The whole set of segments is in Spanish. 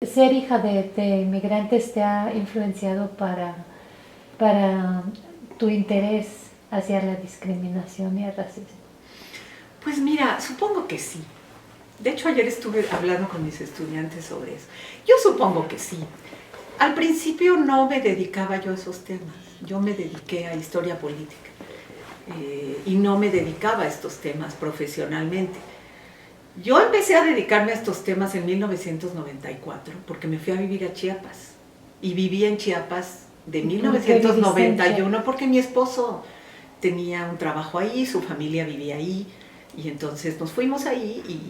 ser hija de inmigrantes te ha influenciado para tu interés hacia la discriminación y el racismo? Pues mira, supongo que sí. De hecho, ayer estuve hablando con mis estudiantes sobre eso. Yo supongo que sí. Al principio no me dedicaba yo a esos temas. Yo me dediqué a historia política. Y no me dedicaba a estos temas profesionalmente. Yo empecé a dedicarme a estos temas en 1994 porque me fui a vivir a Chiapas. Y viví en Chiapas de 1991 porque mi esposo tenía un trabajo ahí, su familia vivía ahí. Y entonces nos fuimos ahí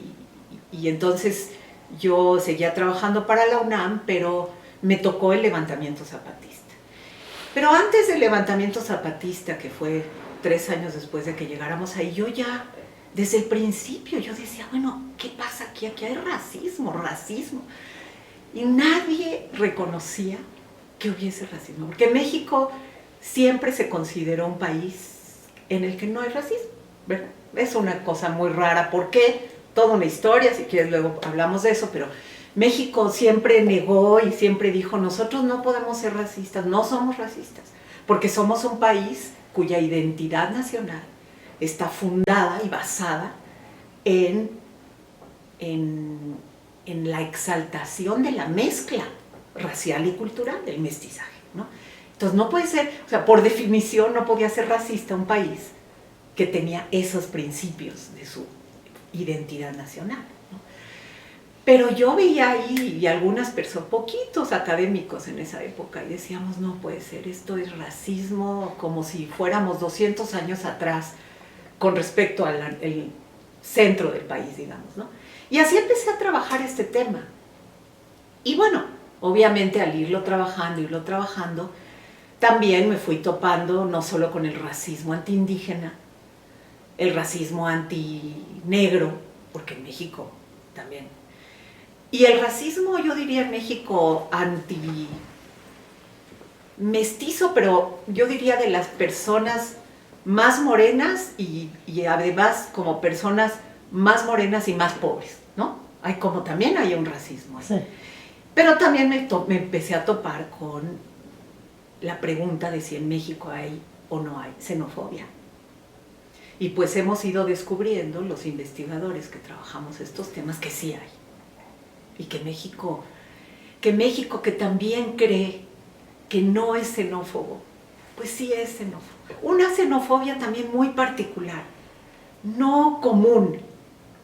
y entonces yo seguía trabajando para la UNAM, pero me tocó el levantamiento zapatista. Pero antes del levantamiento zapatista, que fue 3 años después de que llegáramos ahí, yo ya, desde el principio, yo decía, bueno, ¿qué pasa aquí? Aquí hay racismo. Y nadie reconocía que hubiese racismo, porque México siempre se consideró un país en el que no hay racismo, ¿verdad? Es una cosa muy rara. ¿Por qué? Toda una historia, si quieres luego hablamos de eso, pero México siempre negó y siempre dijo, nosotros no podemos ser racistas, no somos racistas, porque somos un país cuya identidad nacional está fundada y basada en la exaltación de la mezcla racial y cultural, del mestizaje, ¿no? Entonces no puede ser, o sea, por definición no podía ser racista un país que tenía esos principios de su identidad nacional, ¿no? Pero yo veía ahí y algunas personas, poquitos académicos en esa época, y decíamos, no puede ser, esto es racismo como si fuéramos 200 años atrás con respecto al centro del país, digamos, ¿no? Y así empecé a trabajar este tema. Y bueno, obviamente al irlo trabajando, también me fui topando no solo con el racismo antiindígena, el racismo antinegro, porque en México también. Y el racismo, yo diría en México, anti-mestizo, pero yo diría de las personas más morenas y además como personas más morenas y más pobres, ¿no? También hay un racismo. Sí. Pero también me empecé a topar con la pregunta de si en México hay o no hay xenofobia. Y pues hemos ido descubriendo, los investigadores que trabajamos estos temas, que sí hay. Y que México que también cree que no es xenófobo, pues sí es xenófobo. Una xenofobia también muy particular, no común.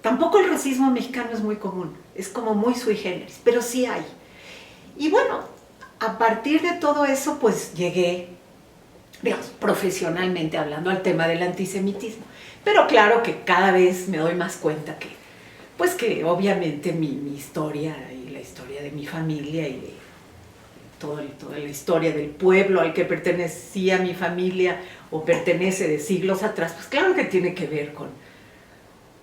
Tampoco el racismo mexicano es muy común, es como muy sui generis, pero sí hay. Y bueno, a partir de todo eso, pues llegué, digamos, profesionalmente hablando, al tema del antisemitismo. Pero claro que cada vez me doy más cuenta que, pues que obviamente mi historia y la historia de mi familia y de toda la historia del pueblo al que pertenecía mi familia o pertenece de siglos atrás, pues claro que tiene que ver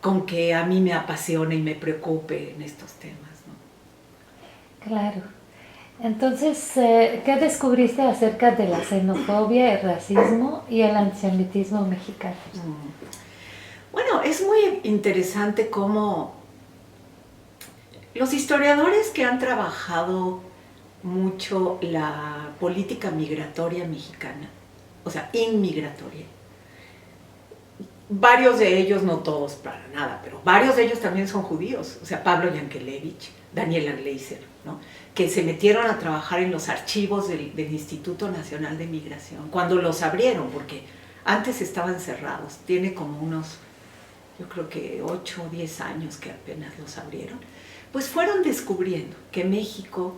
con que a mí me apasione y me preocupe en estos temas, ¿no? Claro. Entonces, ¿qué descubriste acerca de la xenofobia, el racismo y el antisemitismo mexicano? Bueno, es muy interesante cómo los historiadores que han trabajado mucho la política migratoria mexicana, o sea, inmigratoria, varios de ellos, no todos para nada, pero varios de ellos también son judíos, o sea, Pablo Yankelevich, Daniela Gleiser, ¿no? Que se metieron a trabajar en los archivos del Instituto Nacional de Migración, cuando los abrieron, porque antes estaban cerrados, tiene como unos, yo creo que 8 o 10 años que apenas los abrieron, pues fueron descubriendo que México,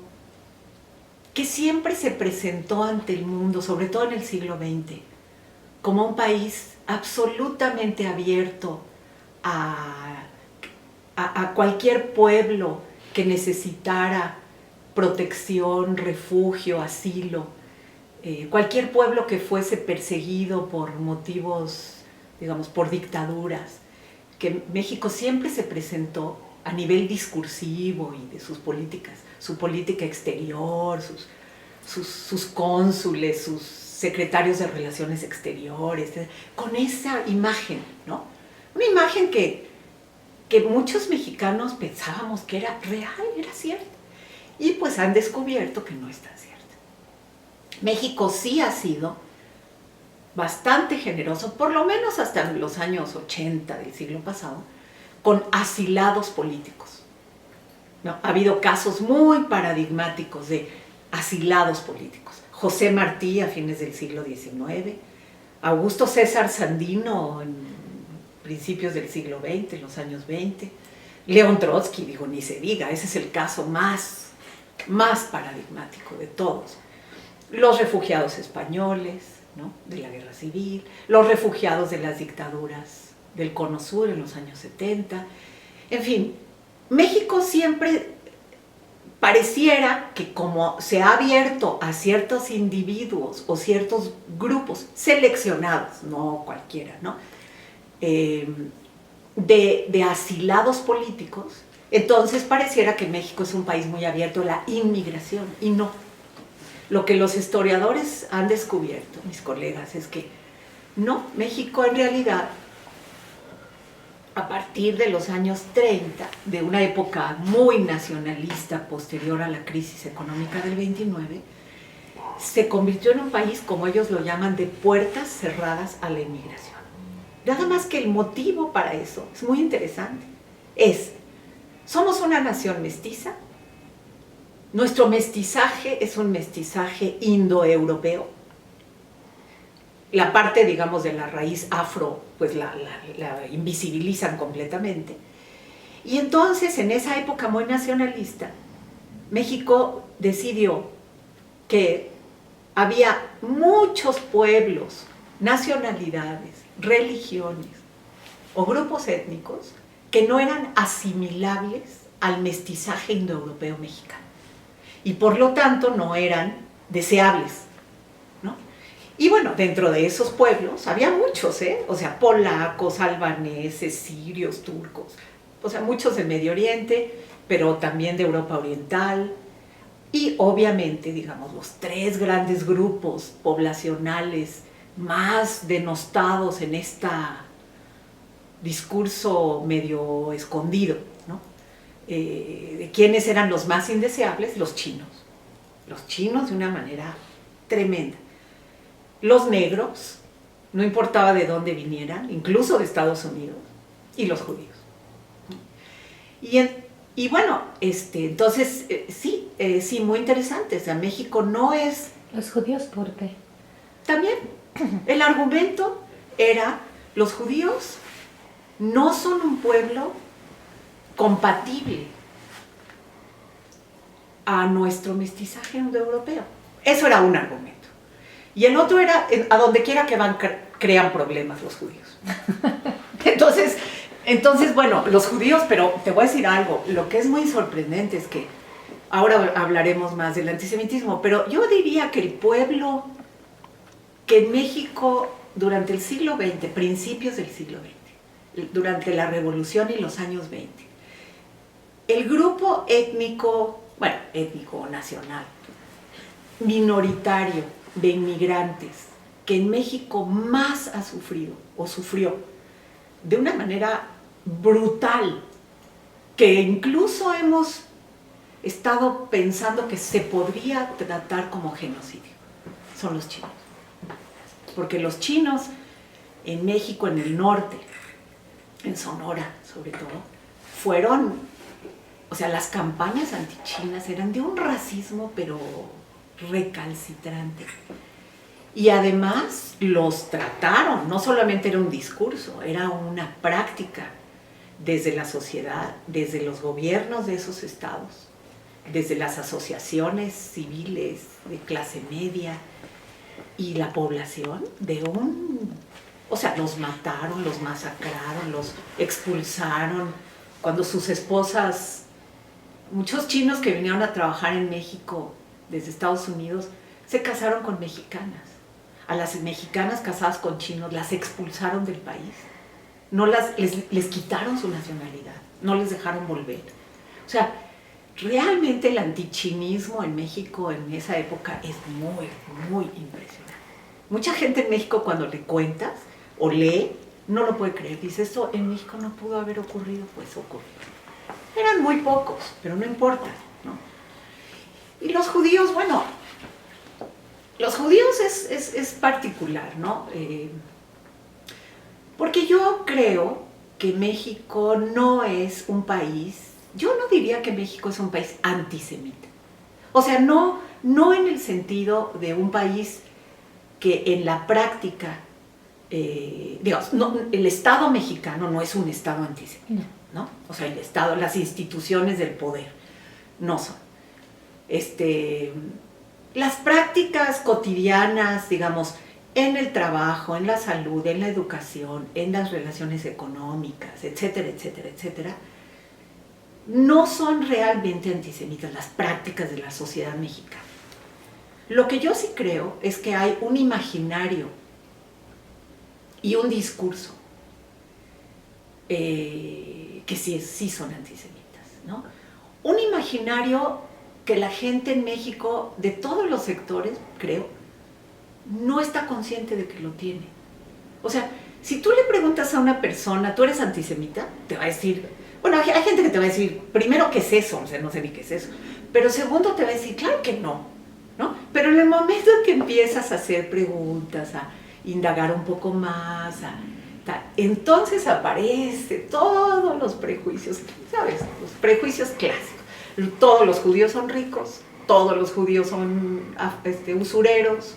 que siempre se presentó ante el mundo, sobre todo en el siglo XX, como un país absolutamente abierto a cualquier pueblo que necesitara protección, refugio, asilo, cualquier pueblo que fuese perseguido por motivos, digamos, por dictaduras, que México siempre se presentó a nivel discursivo y de sus políticas, su política exterior, sus cónsules, sus secretarios de Relaciones Exteriores, con esa imagen, ¿no? Una imagen que muchos mexicanos pensábamos que era real, era cierta. Y pues han descubierto que no es tan cierto. México sí ha sido bastante generoso, por lo menos hasta los años 80 del siglo pasado, con asilados políticos. ¿No? Ha habido casos muy paradigmáticos de asilados políticos. José Martí a fines del siglo XIX, Augusto César Sandino en principios del siglo XX, en los años 20, León Trotsky, digo, ni se diga, ese es el caso más paradigmático de todos. Los refugiados españoles, ¿no?, de la guerra civil, los refugiados de las dictaduras del Cono Sur en los años 70, en fin, México siempre pareciera que como se ha abierto a ciertos individuos o ciertos grupos seleccionados, no cualquiera, ¿no?, de asilados políticos, entonces pareciera que México es un país muy abierto a la inmigración, y no. Lo que los historiadores han descubierto, mis colegas, es que no, México en realidad, a partir de los años 30, de una época muy nacionalista posterior a la crisis económica del 29, se convirtió en un país, como ellos lo llaman, de puertas cerradas a la inmigración. Nada más que el motivo para eso es muy interesante. Somos una nación mestiza, nuestro mestizaje es un mestizaje indoeuropeo. La parte, digamos, de la raíz afro, pues la invisibilizan completamente. Y entonces, en esa época muy nacionalista, México decidió que había muchos pueblos, nacionalidades, religiones o grupos étnicos que no eran asimilables al mestizaje indoeuropeo mexicano. Y por lo tanto no eran deseables, ¿no? Y bueno, dentro de esos pueblos había muchos, o sea, polacos, albaneses, sirios, turcos, o sea, muchos de Medio Oriente, pero también de Europa Oriental, y obviamente, digamos, los tres grandes grupos poblacionales más denostados en este discurso medio escondido, ¿no?, de quiénes eran los más indeseables, los chinos de una manera tremenda, los negros, no importaba de dónde vinieran, incluso de Estados Unidos, y los judíos. Y bueno, entonces, sí, muy interesante, o sea, México no es... ¿Los judíos por qué? También, el argumento era, los judíos no son un pueblo compatible a nuestro mestizaje indoeuropeo. Eso era un argumento. Y el otro era, a donde quiera que van, crean problemas los judíos. Entonces, bueno, los judíos, pero te voy a decir algo, lo que es muy sorprendente es que, ahora hablaremos más del antisemitismo, pero yo diría que el pueblo que en México, durante el siglo XX, principios del siglo XX, durante la Revolución y los años 20, el grupo étnico nacional, minoritario de inmigrantes que en México más ha sufrido o sufrió de una manera brutal, que incluso hemos estado pensando que se podría tratar como genocidio, son los chinos. Porque los chinos en México, en el norte, en Sonora sobre todo, fueron, o sea, las campañas antichinas eran de un racismo pero recalcitrante. Y además los trataron, no solamente era un discurso, era una práctica desde la sociedad, desde los gobiernos de esos estados, desde las asociaciones civiles de clase media y la población o sea, los mataron, los masacraron, los expulsaron. Cuando sus esposas, muchos chinos que vinieron a trabajar en México desde Estados Unidos, se casaron con mexicanas. A las mexicanas casadas con chinos las expulsaron del país. Les quitaron su nacionalidad, no les dejaron volver. O sea, realmente el antichinismo en México en esa época es muy, muy impresionante. Mucha gente en México, cuando le cuentas o lee, no lo puede creer. Dice, esto en México no pudo haber ocurrido, pues ocurrió. Eran muy pocos, pero no importa, ¿no? Y los judíos, bueno, los judíos es particular, ¿no? Porque yo creo que México no es un país, yo no diría que México es un país antisemita. O sea, no en el sentido de un país que en la práctica, digamos, no, el Estado mexicano no es un Estado antisemita, ¿no? O sea, el Estado, las instituciones del poder no son. Las prácticas cotidianas, digamos, en el trabajo, en la salud, en la educación, en las relaciones económicas, etcétera, etcétera, etcétera, no son realmente antisemitas las prácticas de la sociedad mexicana. Lo que yo sí creo es que hay un imaginario y un discurso que sí son antisemitas, ¿no? Un imaginario que la gente en México, de todos los sectores, creo, no está consciente de que lo tiene. O sea, si tú le preguntas a una persona, ¿tú eres antisemita? Te va a decir, bueno, hay gente que te va a decir, primero, ¿qué es eso? O sea, no sé ni qué es eso. Pero segundo, te va a decir, claro que no, ¿no? Pero en el momento en que empiezas a hacer preguntas, a indagar un poco más, entonces aparecen todos los prejuicios, ¿sabes? Los prejuicios clásicos. Todos los judíos son ricos, todos los judíos son usureros,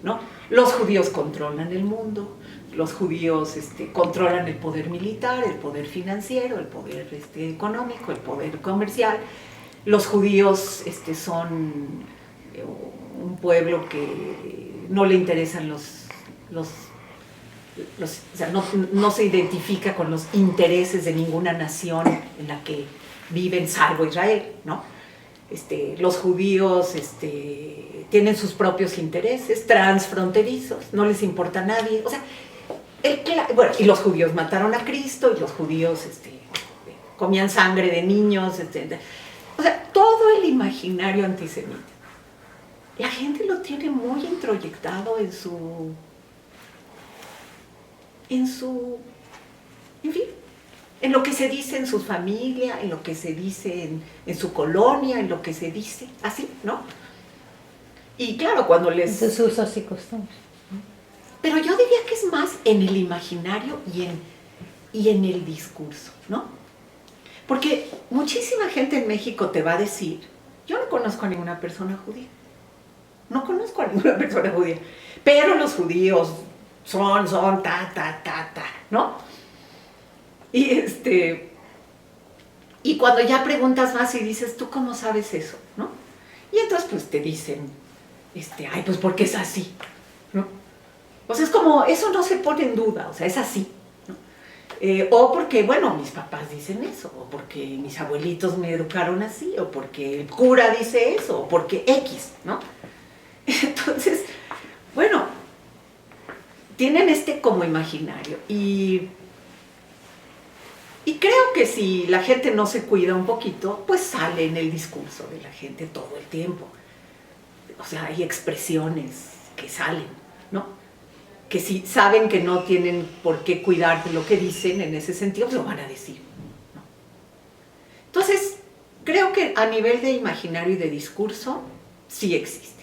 ¿no? Los judíos controlan el mundo, los judíos controlan el poder militar, el poder financiero, el poder económico, el poder comercial. Los judíos son un pueblo que no le interesan o sea, no se identifica con los intereses de ninguna nación en la que viven, salvo Israel, ¿no? Los judíos tienen sus propios intereses transfronterizos, no les importa a nadie. O sea, bueno, y los judíos mataron a Cristo, y los judíos comían sangre de niños, etc. O sea, todo el imaginario antisemita, la gente lo tiene muy introyectado en fin, en lo que se dice en su familia, en lo que se dice en su colonia, en lo que se dice, así, ¿no? Y claro, cuando les... En sus usos y costumbres. Pero yo diría que es más en el imaginario y en el discurso, ¿no? Porque muchísima gente en México te va a decir, yo no conozco a ninguna persona judía, no conozco a ninguna persona judía, pero los judíos son, ¿no? Y cuando ya preguntas más y dices, ¿tú cómo sabes eso? ¿No? Y entonces pues te dicen, ay, pues porque es así, ¿no? O sea, es como, eso no se pone en duda, o sea, es así, ¿no? O porque, bueno, mis papás dicen eso, o porque mis abuelitos me educaron así, o porque el cura dice eso, o porque X, ¿no? Entonces, bueno, tienen como imaginario y creo que si la gente no se cuida un poquito, pues sale en el discurso de la gente todo el tiempo. O sea, hay expresiones que salen, ¿no? Que si saben que no tienen por qué cuidar de lo que dicen en ese sentido, pues lo van a decir, ¿no? Entonces, creo que a nivel de imaginario y de discurso, sí existe.